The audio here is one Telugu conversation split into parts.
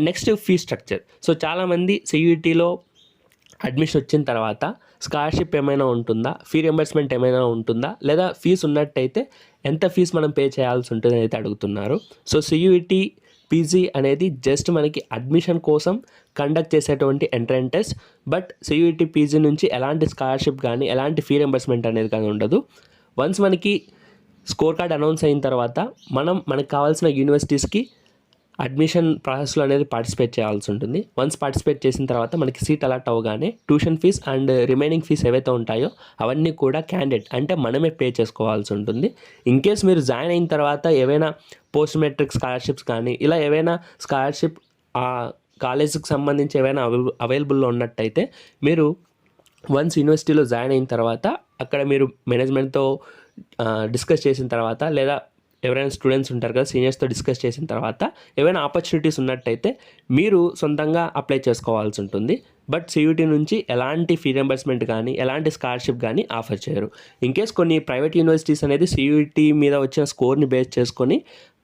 Next fee structure. సో చాలామంది CUETలో అడ్మిషన్ వచ్చిన తర్వాత స్కాలర్షిప్ ఏమైనా ఉంటుందా, ఫీ రియంబర్స్మెంట్ ఏమైనా ఉంటుందా, లేదా ఫీజు ఉన్నట్టయితే ఎంత ఫీజు మనం పే చేయాల్సి ఉంటుందని అయితే అడుగుతున్నారు. సో CUET PG అనేది జస్ట్ మనకి అడ్మిషన్ కోసం కండక్ట్ చేసేటువంటి entrance test. But CUET PG నుంచి ఎలాంటి స్కాలర్షిప్ కానీ ఎలాంటి ఫీ రియంబర్స్మెంట్ అనేది కానీ ఉండదు. వన్స్ మనకి స్కోర్ కార్డ్ అనౌన్స్ అయిన తర్వాత మనకు కావాల్సిన యూనివర్సిటీస్కి అడ్మిషన్ ప్రాసెస్లో అనేది పార్టిసిపేట్ చేయాల్సి ఉంటుంది. వన్స్ పార్టిసిపేట్ చేసిన తర్వాత మనకి సీట్ అలాట్ అవ్వగానే tuition fee and remaining fee ఏవైతే ఉంటాయో అవన్నీ కూడా క్యాండిడేట్ అంటే మనమే పే చేసుకోవాల్సి ఉంటుంది. ఇన్ కేస్ మీరు జాయిన్ అయిన తర్వాత ఏవైనా పోస్ట్ మెట్రిక్ స్కాలర్షిప్స్ కానీ ఇలా ఏవైనా స్కాలర్షిప్ ఆ కాలేజీకి సంబంధించి ఏవైనా అవైలబుల్లో ఉన్నట్టయితే మీరు వన్స్ యూనివర్సిటీలో జాయిన్ అయిన తర్వాత అక్కడ మీరు మేనేజ్మెంట్తో డిస్కస్ చేసిన తర్వాత లేదా ఎవరైనా స్టూడెంట్స్ ఉంటారు కదా సీనియర్స్తో డిస్కస్ చేసిన తర్వాత ఏవైనా ఆపర్చునిటీస్ ఉన్నట్టయితే మీరు సొంతంగా అప్లై చేసుకోవాల్సి ఉంటుంది. బట్ CUET నుంచి ఎలాంటి ఫీ రియంబర్స్మెంట్ కానీ ఎలాంటి స్కాలర్షిప్ కానీ ఆఫర్ చేయరు. ఇన్కేస్ కొన్ని ప్రైవేట్ యూనివర్సిటీస్ అనేది CUET మీద వచ్చిన స్కోర్ని బేస్ చేసుకొని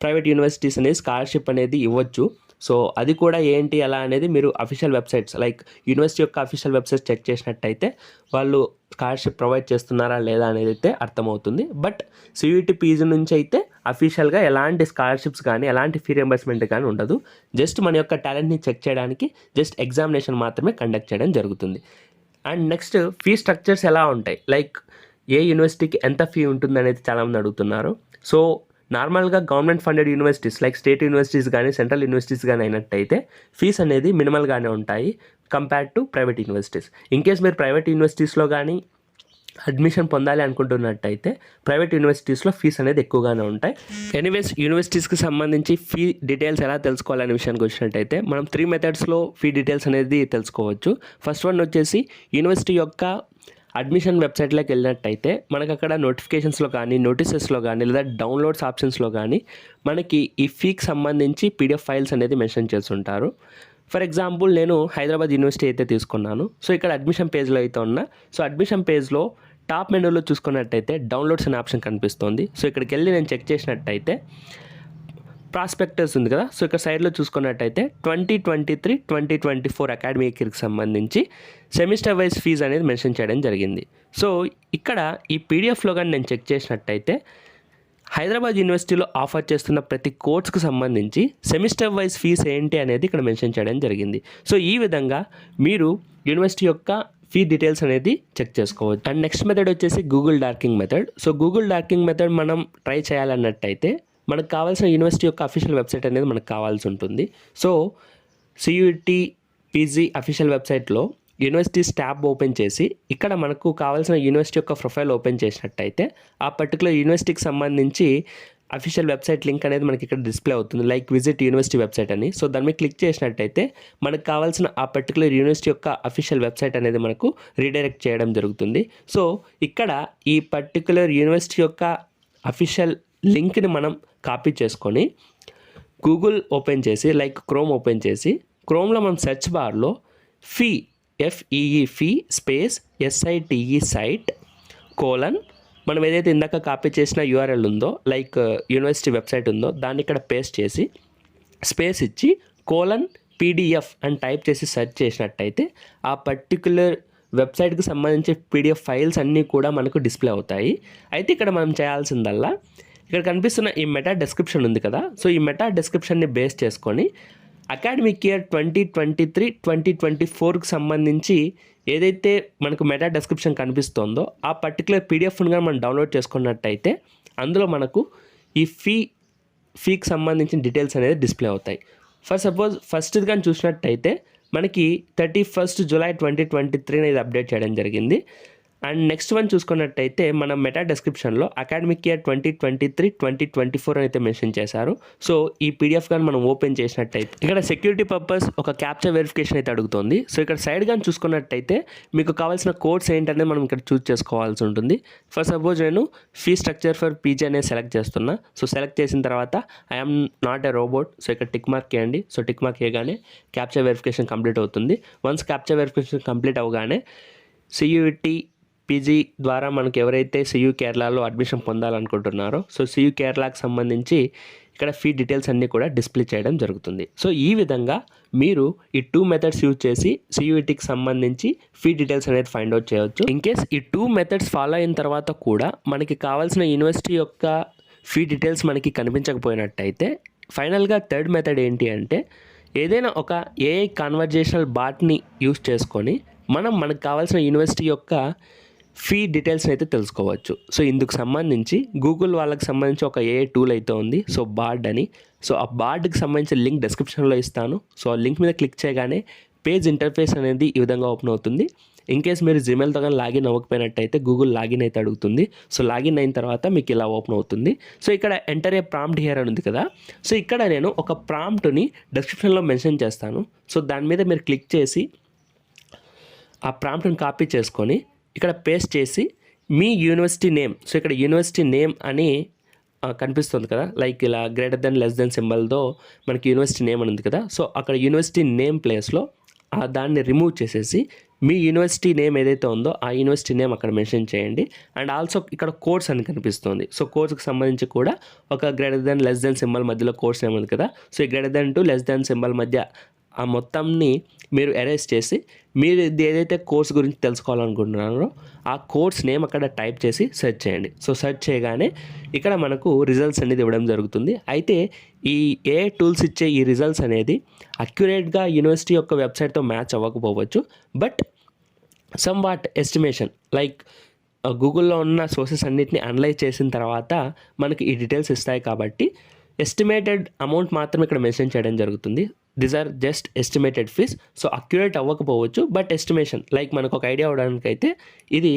ప్రైవేట్ యూనివర్సిటీస్ అనేది స్కాలర్షిప్ అనేది ఇవ్వచ్చు. సో అది కూడా ఏంటి ఎలా అనేది మీరు అఫీషియల్ వెబ్సైట్స్ లైక్ యూనివర్సిటీ యొక్క అఫీషియల్ వెబ్సైట్స్ చెక్ చేసినట్టయితే వాళ్ళు స్కాలర్షిప్ ప్రొవైడ్ చేస్తున్నారా లేదా అనేది అయితే అర్థమవుతుంది. బట్ CUET PG నుంచి అయితే అఫీషియల్గా ఎలాంటి స్కాలర్షిప్స్ కానీ ఎలాంటి ఫీ రియంబర్స్మెంట్ కానీ ఉండదు. జస్ట్ మన యొక్క టాలెంట్ని చెక్ చేయడానికి జస్ట్ ఎగ్జామినేషన్ మాత్రమే కండక్ట్ చేయడం జరుగుతుంది. అండ్ నెక్స్ట్ ఫీ స్ట్రక్చర్స్ ఎలా ఉంటాయి, లైక్ ఏ యూనివర్సిటీకి ఎంత ఫీ ఉంటుంది అనేది చాలామంది అడుగుతున్నారు. సో నార్మల్గా government funded universities like state universities కానీ సెంట్రల్ యూనివర్సిటీస్ కానీ అయినట్టయితే ఫీస్ అనేది మినిమల్గానే ఉంటాయి compared to private universities. In case మీరు ప్రైవేట్ యూనివర్సిటీస్లో కానీ అడ్మిషన్ పొందాలి అనుకుంటున్నట్టయితే ప్రైవేట్ యూనివర్సిటీస్లో ఫీస్ అనేది ఎక్కువగానే ఉంటాయి. ఎనీవేస్ యూనివర్సిటీస్కి సంబంధించి ఫీ డీటెయిల్స్ ఎలా తెలుసుకోవాలనే విషయానికి వచ్చినట్టయితే మనం 3 మెథడ్స్లో ఫీ డీటెయిల్స్ అనేది తెలుసుకోవచ్చు. ఫస్ట్ వన్ వచ్చేసి యూనివర్సిటీ యొక్క అడ్మిషన్ వెబ్సైట్లోకి వెళ్ళినట్టయితే మనకు అక్కడ నోటిఫికేషన్స్లో కానీ నోటీసెస్లో కానీ లేదా డౌన్లోడ్స్ ఆప్షన్స్లో కానీ మనకి ఈ ఫీకి సంబంధించి PDF ఫైల్స్ అనేది మెన్షన్ చేస్తుంటారు. ఫర్ ఎగ్జాంపుల్ నేను హైదరాబాద్ యూనివర్సిటీ అయితే తీసుకున్నాను. సో ఇక్కడ అడ్మిషన్ పేజ్లో అయితే ఉన్నా. సో అడ్మిషన్ పేజ్లో టాప్ మెనూలో చూసుకున్నట్టయితే డౌన్లోడ్స్ అనే ఆప్షన్ కనిపిస్తుంది. సో ఇక్కడికి వెళ్ళి నేను చెక్ చేసినట్టయితే ప్రాస్పెక్టస్ ఉంది కదా. సో ఇక్కడ సైడ్లో చూసుకున్నట్టయితే 2023-2024 అకాడమిక్ ఇయర్కి సంబంధించి సెమిస్టర్ వైజ్ ఫీజ్ అనేది మెన్షన్ చేయడం జరిగింది. సో ఇక్కడ ఈ PDFలో కానీ నేను చెక్ చేసినట్టయితే హైదరాబాద్ యూనివర్సిటీలో ఆఫర్ చేస్తున్న ప్రతి కోర్స్కి సంబంధించి సెమిస్టర్ వైజ్ ఫీజ్ ఏంటి అనేది ఇక్కడ మెన్షన్ చేయడం జరిగింది. సో ఈ విధంగా మీరు యూనివర్సిటీ యొక్క ఫీ డీటెయిల్స్ అనేది చెక్ చేసుకోవచ్చు. అండ్ నెక్స్ట్ మెథడ్ వచ్చేసి Google dorking method. So Google dorking method మనం ట్రై చేయాలన్నట్టయితే మనకు కావాల్సిన యూనివర్సిటీ యొక్క అఫీషియల్ వెబ్సైట్ అనేది మనకు కావాల్సి ఉంటుంది. సో CUET PG అఫీషియల్ వెబ్సైట్లో యూనివర్సిటీస్ ట్యాబ్ ఓపెన్ చేసి ఇక్కడ మనకు కావాల్సిన యూనివర్సిటీ యొక్క ప్రొఫైల్ ఓపెన్ చేసినట్టయితే ఆ పర్టికులర్ యూనివర్సిటీకి సంబంధించి అఫీషియల్ వెబ్సైట్ లింక్ అనేది మనకి ఇక్కడ డిస్ప్లే అవుతుంది, లైక్ విజిట్ యూనివర్సిటీ వెబ్సైట్ అని. సో దాని మీద క్లిక్ చేసినట్టయితే మనకు కావాల్సిన ఆ పర్టికులర్ యూనివర్సిటీ యొక్క అఫీషియల్ వెబ్సైట్ అనేది మనకు రీడైరెక్ట్ చేయడం జరుగుతుంది. సో ఇక్కడ ఈ పర్టికులర్ యూనివర్సిటీ యొక్క అఫీషియల్ లింక్ని మనం కాపీ చేసుకొని గూగుల్ ఓపెన్ చేసి లైక్ క్రోమ్ ఓపెన్ చేసి క్రోమ్లో మనం సెర్చ్ బార్లో FEE fee space SITE site colon మనం ఏదైతే ఇందాక కాపీ చేసిన URL ఉందో లైక్ యూనివర్సిటీ వెబ్సైట్ ఉందో దాన్ని ఇక్కడ పేస్ట్ చేసి స్పేస్ ఇచ్చి PDF అని టైప్ చేసి సెర్చ్ చేసినట్టయితే ఆ పర్టికులర్ వెబ్సైట్కి సంబంధించి PDF ఫైల్స్ అన్నీ కూడా మనకు డిస్ప్లే అవుతాయి. అయితే ఇక్కడ మనం చేయాల్సిందల్లా ఇక్కడ కనిపిస్తున్న ఈ మెటా డిస్క్రిప్షన్ ఉంది కదా. సో ఈ మెటా డిస్క్రిప్షన్ని బేస్ చేసుకొని అకాడమిక్ ఇయర్ 2023-2024కి సంబంధించి ఏదైతే మనకు మెటా డిస్క్రిప్షన్ కనిపిస్తుందో ఆ పర్టికులర్ PDFని కానీ మనం డౌన్లోడ్ చేసుకున్నట్టయితే అందులో మనకు ఈ ఫీకి సంబంధించిన డీటెయిల్స్ అనేది డిస్ప్లే అవుతాయి. ఫర్ సపోజ్ ఫస్ట్ ఇది కానీ చూసినట్టయితే మనకి 31st July 2023 అనేది అప్డేట్ చేయడం జరిగింది. అండ్ నెక్స్ట్ వన్ చూసుకున్నట్టయితే మనం మెటా డిస్క్రిప్షన్లో అకాడమిక్ ఇయర్ 2023-2024 అయితే మెన్షన్ చేశారు. సో ఈ PDF కానీ మనం ఓపెన్ చేసినట్టయితే ఇక్కడ సెక్యూరిటీ పర్పస్ ఒక క్యాప్చర్ వెరిఫికేషన్ అయితే అడుగుతుంది. సో ఇక్కడ సైడ్ కానీ చూసుకున్నట్టయితే మీకు కావాల్సిన కోడ్స్ ఏంటనేది మనం ఇక్కడ చూస్ చేసుకోవాల్సి ఉంటుంది. ఫర్ సపోజ్ నేను ఫీ స్ట్రక్చర్ ఫర్ PG అనేది సెలెక్ట్ చేస్తున్నా. సో సెలెక్ట్ చేసిన తర్వాత I'm not a robot. So ఇక్కడ టిక్ మార్క్ చేయండి. సో టిక్ మార్క్ చేయగానే క్యాప్చర్ వెరిఫికేషన్ కంప్లీట్ అవుతుంది. వన్స్ క్యాప్చర్ వెరిఫికేషన్ కంప్లీట్ అవగానే CUET PG ద్వారా మనకు ఎవరైతే CU కేరళలో అడ్మిషన్ పొందాలనుకుంటున్నారో సో CU కేరళకి సంబంధించి ఇక్కడ ఫీ డీటెయిల్స్ అన్నీ కూడా డిస్ప్లే చేయడం జరుగుతుంది. సో ఈ విధంగా మీరు ఈ 2 మెథడ్స్ యూజ్ చేసి CUETకి సంబంధించి ఫీ డీటెయిల్స్ అనేది ఫైండ్ అవుట్ చేయవచ్చు. ఇన్ కేస్ ఈ 2 మెథడ్స్ ఫాలో అయిన తర్వాత కూడా మనకి కావాల్సిన యూనివర్సిటీ యొక్క ఫీ డీటెయిల్స్ మనకి కనిపించకపోయినట్టయితే ఫైనల్గా థర్డ్ మెథడ్ ఏంటి అంటే ఏదైనా ఒక AI కన్వర్జేషనల్ బాట్ని యూజ్ చేసుకొని మనకు కావాల్సిన యూనివర్సిటీ యొక్క ఫీ డీటెయిల్స్ని అయితే తెలుసుకోవచ్చు. సో ఇందుకు సంబంధించి గూగుల్ వాళ్ళకి సంబంధించి ఒక AI టూల్ అయితే ఉంది, సో బార్డ్ అని. సో ఆ బార్డ్కి సంబంధించిన లింక్ డిస్క్రిప్షన్లో ఇస్తాను. సో ఆ లింక్ మీద క్లిక్ చేయగానే పేజ్ ఇంటర్ఫేస్ అనేది ఈ విధంగా ఓపెన్ అవుతుంది. ఇన్ కేస్ మీరు జీమెయిల్తో కానీ లాగిన్ అవ్వకపోయినట్టయితే గూగుల్ లాగిన్ అయితే అడుగుతుంది. సో లాగిన్ అయిన తర్వాత మీకు ఇలా ఓపెన్ అవుతుంది. సో ఇక్కడ ఎంటర్ ఏ ప్రాంప్ట్ హియర్ అని ఉంది కదా, సో ఇక్కడ నేను ఒక ప్రాంప్ట్ని డిస్క్రిప్షన్లో మెన్షన్ చేస్తాను. సో దాని మీద మీరు క్లిక్ చేసి ఆ ప్రాంప్ట్ని కాపీ చేసుకొని ఇక్కడ పేస్ట్ చేసి మీ యూనివర్సిటీ నేమ్, సో ఇక్కడ యూనివర్సిటీ నేమ్ అని కనిపిస్తుంది కదా, లైక్ ఇలా గ్రేటర్ దెన్ లెస్ దెన్ సింబల్తో మనకి యూనివర్సిటీ నేమ్ అని ఉంది కదా, సో అక్కడ యూనివర్సిటీ నేమ్ ప్లేస్లో దాన్ని రిమూవ్ చేసేసి మీ యూనివర్సిటీ నేమ్ ఏదైతే ఉందో ఆ యూనివర్సిటీ నేమ్ అక్కడ మెన్షన్ చేయండి. అండ్ ఆల్సో ఇక్కడ కోర్స్ అని కనిపిస్తుంది. సో కోర్స్కి సంబంధించి కూడా ఒక greater than less than symbol మధ్యలో కోర్స్ నేమ్ ఉంది కదా, సో ఈ greater than to less than symbol మధ్య ఆ మొత్తంని మీరు ఎరేజ్ చేసి మీరు ఏదైతే కోర్స్ గురించి తెలుసుకోవాలనుకుంటున్నారో ఆ కోర్స్ నేమ్ అక్కడ టైప్ చేసి సెర్చ్ చేయండి. సో సెర్చ్ చేయగానే ఇక్కడ మనకు రిజల్ట్స్ అనేది ఇవ్వడం జరుగుతుంది. అయితే ఈ AI టూల్స్ ఇచ్చే ఈ రిజల్ట్స్ అనేది అక్యురేట్గా యూనివర్సిటీ యొక్క వెబ్సైట్తో మ్యాచ్ అవ్వకపోవచ్చు, but somewhat estimation like గూగుల్లో ఉన్న సోర్సెస్ అన్నిటిని అనలైజ్ చేసిన తర్వాత మనకి ఈ డీటెయిల్స్ ఇస్తాయి కాబట్టి ఎస్టిమేటెడ్ అమౌంట్ మాత్రం ఇక్కడ మెన్షన్ చేయడం జరుగుతుంది. These are just estimated fees. So accurate అవ్వకపోవచ్చు, బట్ ఎస్టిమేషన్ లైక్ మనకు ఒక ఐడియా అవడానికి అయితే ఇది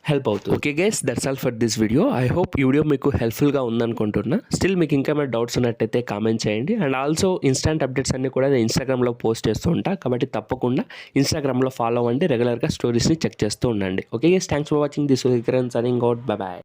హెల్ప్ అవుతుంది. Okay guys, that's all for this video. I hope ఈ వీడియో మీకు హెల్ప్ఫుల్గా ఉందనుకుంటున్నా. స్టిల్ మీకు ఇంకా ఏమైనా డౌట్స్ ఉన్నట్టయితే కామెంట్ చేయండి. అండ్ ఆల్సో ఇన్స్టాంట్ అప్డేట్స్ అన్నీ కూడా నేను ఇన్స్టాగ్రామ్లో పోస్ట్ చేస్తూ ఉంటాను, కాబట్టి తప్పకుండా ఇన్స్టాగ్రామ్లో ఫాలో అవ్వండి. రెగ్యులర్గా స్టోరీస్ని చెక్ చేస్తూ ఉండండి. Okay guys, thanks for watching this Vikram signing out. Bye bye.